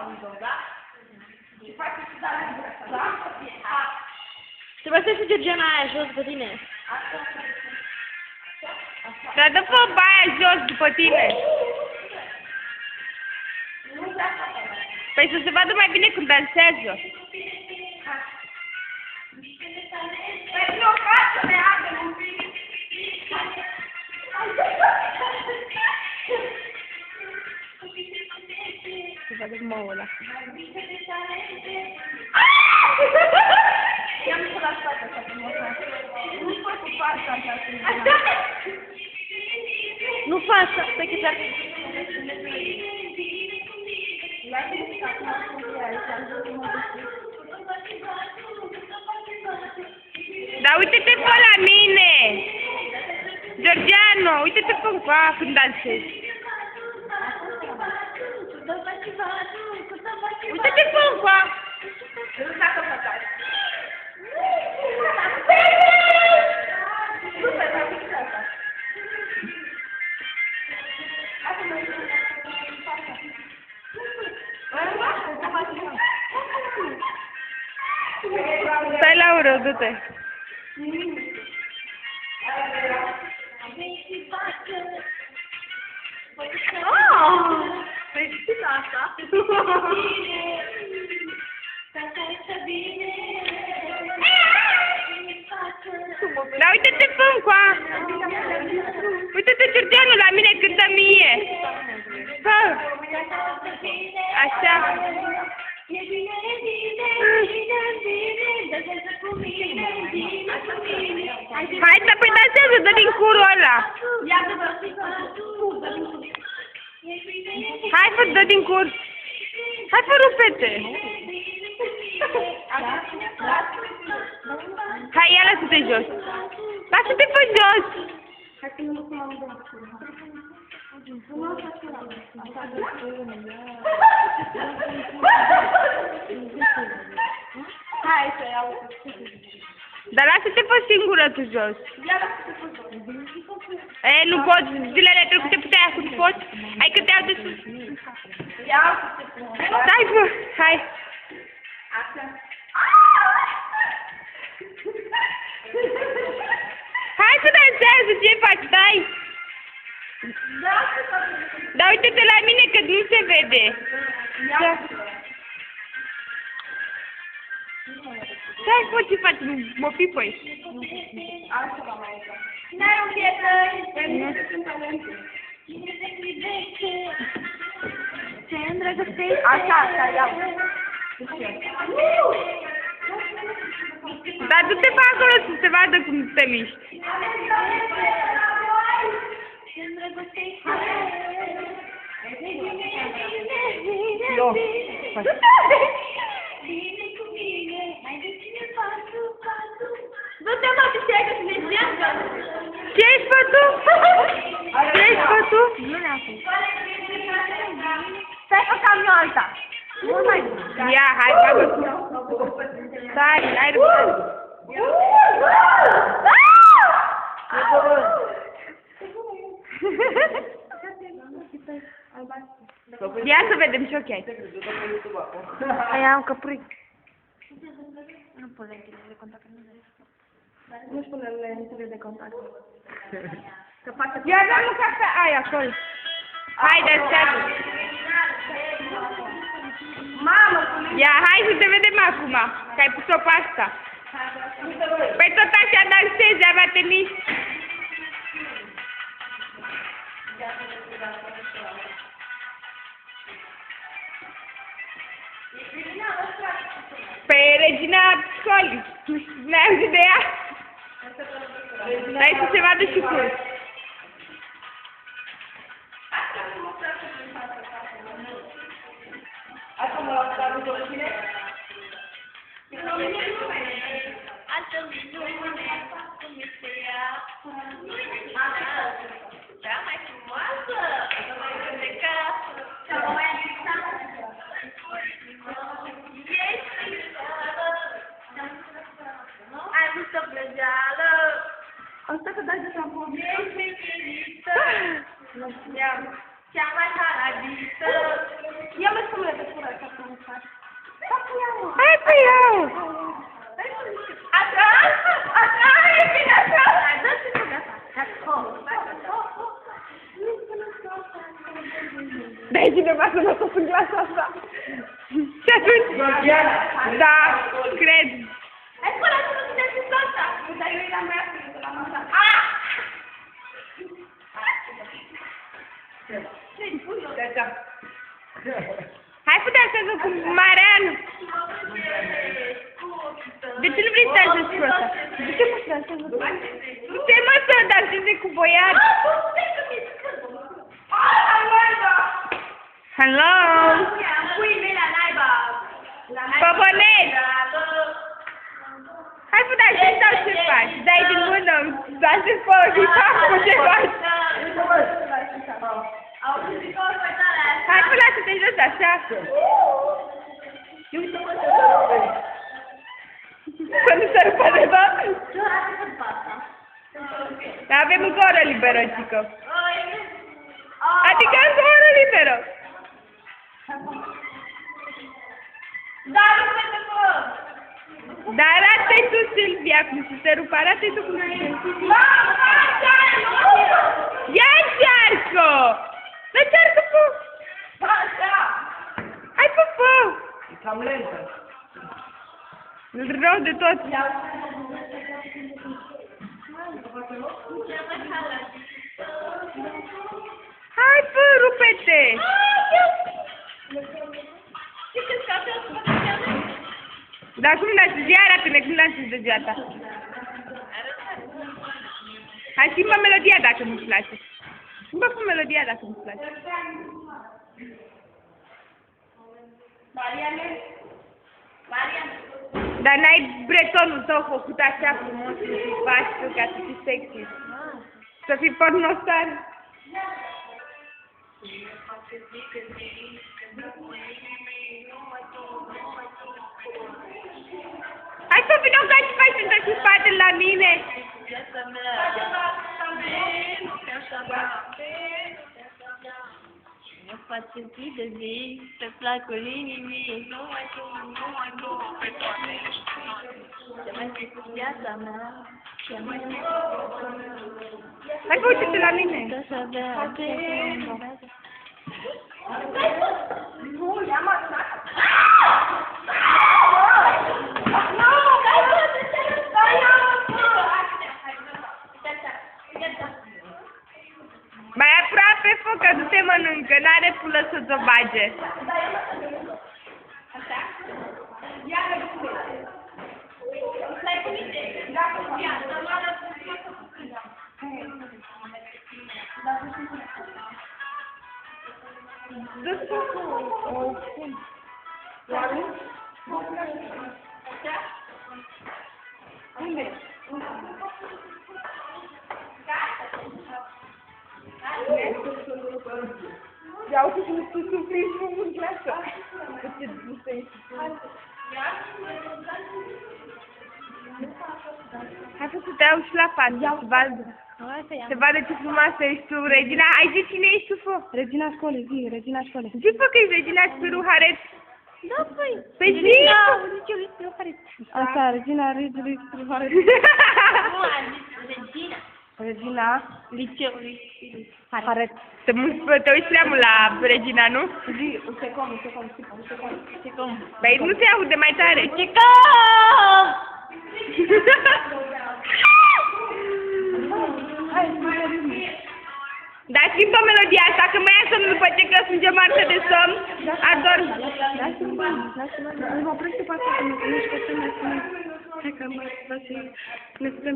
auză, da? Și faci și darea în asta, da? Trebuie să și Georgiana aia jos după tine. Dar dă-fă baia jos după tine. Nu de asta, Păi să se vadă mai bine când dansează. păi nu, ca să ne ardem un pic. Se vadă măul ăla. I-am pus la spate așa frumos. Nu fac cu partea așa frumos. Nu fă așa, stai că ți-ar... Ia-te-mi că acum sunt aici, am zis că mă duc. Dar uite-te pe la mine! Georgiano, uite-te pe încoa când dansezi. Uite-te pe încoa! Nu dacă făcați. Super, dar fix asta. Asta mă zice. Stai, Laura, du-te. Păi știi asta? Dar uite-te pe încoa! Uite-te, Georgiano, la mine cântă mie! Fă! Așa! Hai să păi dansează, dă din curul ăla! Hai, fă, dă din cur! Hai, fă, rupe-te! Hai, ia lasă-te jos! Lasă-te pe jos! Hai să iau. Dar lasă-te pe singură tu jos! Ia lasă-te pe jos. E, nu poți, zilele trecute puteai, acum poți? Hai că te iau de sus! Ia lasă-te pe jos. Stai, bă, hai! Așa. Hai să dansează, ce faci, stai! Dar uite-te la mine că nu se vede! Da. Stai, bă, ce faci? Mă pipăi! Altceva mai e. N-ai un prieten? Pentru sunt talente. Ce îndrăgostești? Așa, așa, iau. Dar du-te pe acolo să se vadă cum te miști! Eu. Du-te, mă, tu știi că sunt lesbiancă? Ce ești, bă, tu? Ce ești, bă, tu? Nu ne-a fost. Stai că cam eu alta. Nu mai Ia, hai, bagă! Stai, hai, răbdare! Ia să vedem ce ochi ai. Aia am căpuri. Nu pot lentile de contact. Nu spune lentile de contact. Eu aveam un cafea aia acolo. Hai, dansează! Mamă, Ia, hai să te vedem acum, că ai pus-o pe asta. Păi tot așa dansezi, avea te miști. Păi Regina Scoli, n-ai auzit de ea? Hai să se vadă și cum. asta mă las la după cine? Cea mai frumoasă, cea mai cântecată, Cea mai agitată. ai multă plăgeală, Asta că dai de tampon. ești fericită. Ia. cea mai haradită. Ia mă spune de fură ca să nu faci. Hai pe iau! Atrás, e bine atrás. Dă-ți tu gata. Dai cineva să mă tot în clasa asta. Și atunci? Da, cred. Hai până să nu te zici asta. Dar eu eram mai acolo la masa. Ah! Hai putea să vă cu Marian. De ce nu vrei să ajungi cu ăsta? De ce mă să Ce mă să danseze cu boiat? Hello? Pui-mi la naiba. Poponet! Hai putea să stau ce faci? Dai din mână, dansezi pe ochii, cu ce faci? Hai până să te jos așa. Să nu se rupă de tot? Avem încă o oră liberă, cică. Adică încă o oră liberă. Dar arată-i tu, Silvia, cum să se rupă, arată-i tu cum să se rupă. Ia încearcă! Încearcă, pu! Hai, pu! E cam lentă. Rău de tot. Hai, pu, rupe-te! Dar cum dansezi? Ia arată-ne cum dansezi degeata. Hai, schimbă melodia dacă nu-ți place. Schimbă cu melodia dacă nu-ți place. Dar n-ai bretonul tău făcut așa frumos să fii pașcă, ca să fii sexy. Să fii pornostar. Hai să vină ca și faci să și spatele la mine. Eu fac un zi de zi, pe placul inimii, nu mai tu pe toate. Ce mai știi viața mea, ce mai Hai că uite-te la mine. să avea Nu, ia mă, Mai aproape, fă, că nu te mănâncă, n-are pulă să ți-o bage. Ia uite cum tu sufri frumos în clasă. Hai să te iau și la față, să vadă. Se vadă ce frumoasă ești tu, Regina. Ai zis cine ești tu, fă? Regina școlii, zi, Regina școlii. Zi, fă, că ești Regina Spiruharet. Da, păi. Păi zi! Liceului Spiruharet. Asta, Regina Regiului Spiruharet. Nu, a zis Regina. Regina Liceului Spiruharet. Te uiți prea mult la Regina, nu? Zi, un secund. Păi nu se aude mai tare. Cică! Dar schimbă melodia asta, că mai ia somn după ce că sânge marcă de somn. Adorm. Lasă-mă, mă oprește pe asta, că mă cunoști pe să ne spunem. Hai că mă, ne putem